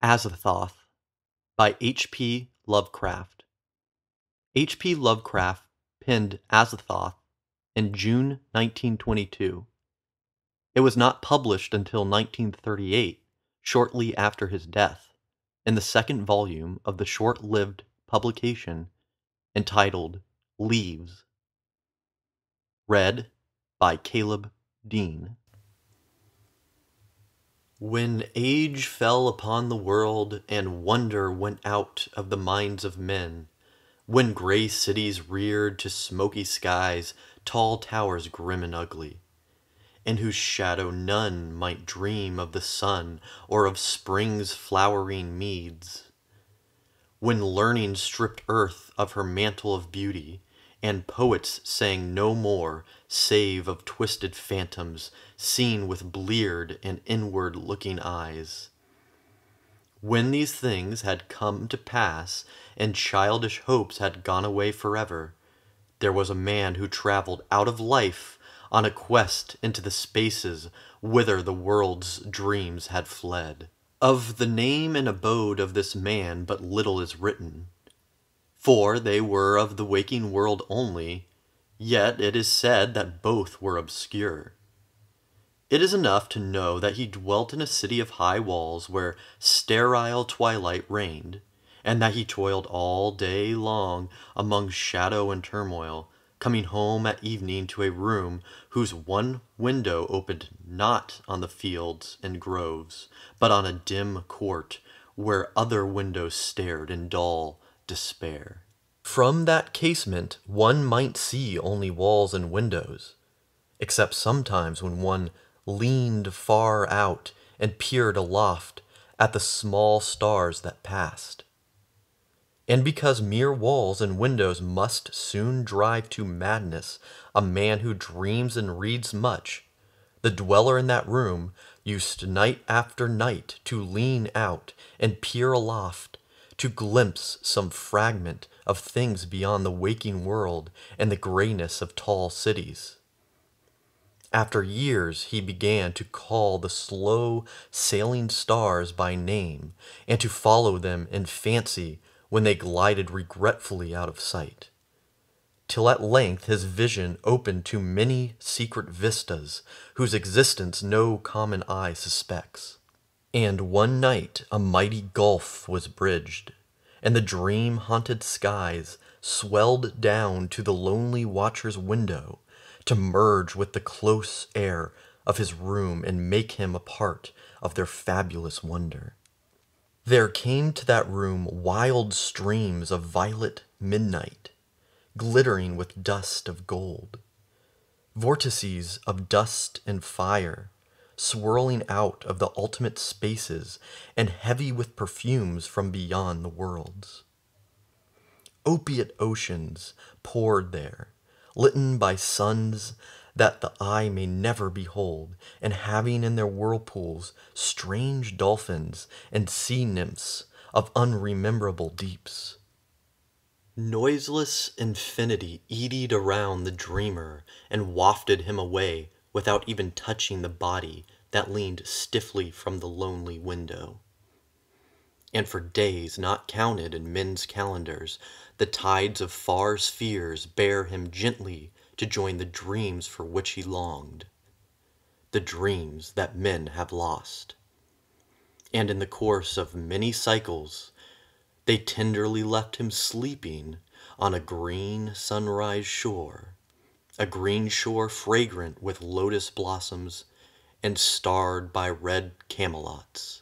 Azathoth by H.P. Lovecraft. H.P. Lovecraft penned Azathoth in June 1922. It was not published until 1938, shortly after his death, in the second volume of the short-lived publication entitled Leaves. Read by Caleb Dean. When age fell upon the world and wonder went out of the minds of men, when gray cities reared to smoky skies tall towers grim and ugly, in whose shadow none might dream of the sun or of spring's flowering meads, when learning stripped earth of her mantle of beauty, and poets sang no more save of twisted phantoms seen with bleared and inward-looking eyes. When these things had come to pass and childish hopes had gone away forever, there was a man who traveled out of life on a quest into the spaces whither the world's dreams had fled. Of the name and abode of this man but little is written, for they were of the waking world only, yet it is said that both were obscure. It is enough to know that he dwelt in a city of high walls where sterile twilight reigned, and that he toiled all day long among shadow and turmoil, coming home at evening to a room whose one window opened not on the fields and groves, but on a dim court where other windows stared in dull despair. From that casement one might see only walls and windows, except sometimes when one leaned far out and peered aloft at the small stars that passed. And because mere walls and windows must soon drive to madness a man who dreams and reads much, the dweller in that room used night after night to lean out and peer aloft, to glimpse some fragment of things beyond the waking world and the grayness of tall cities. After years he began to call the slow sailing stars by name and to follow them in fancy when they glided regretfully out of sight, till at length his vision opened to many secret vistas whose existence no common eye suspects. And one night a mighty gulf was bridged, and the dream-haunted skies swelled down to the lonely watcher's window to merge with the close air of his room and make him a part of their fabulous wonder. There came to that room wild streams of violet midnight, glittering with dust of gold, vortices of dust and fire, swirling out of the ultimate spaces and heavy with perfumes from beyond the worlds. Opiate oceans poured there, litten by suns that the eye may never behold, and having in their whirlpools strange dolphins and sea nymphs of unrememberable deeps. Noiseless infinity eddied around the dreamer and wafted him away without even touching the body that leaned stiffly from the lonely window. And for days not counted in men's calendars, the tides of far spheres bear him gently to join the dreams for which he longed, the dreams that men have lost. And in the course of many cycles, they tenderly left him sleeping on a green sunrise shore, a green shore fragrant with lotus blossoms and starred by red camelots.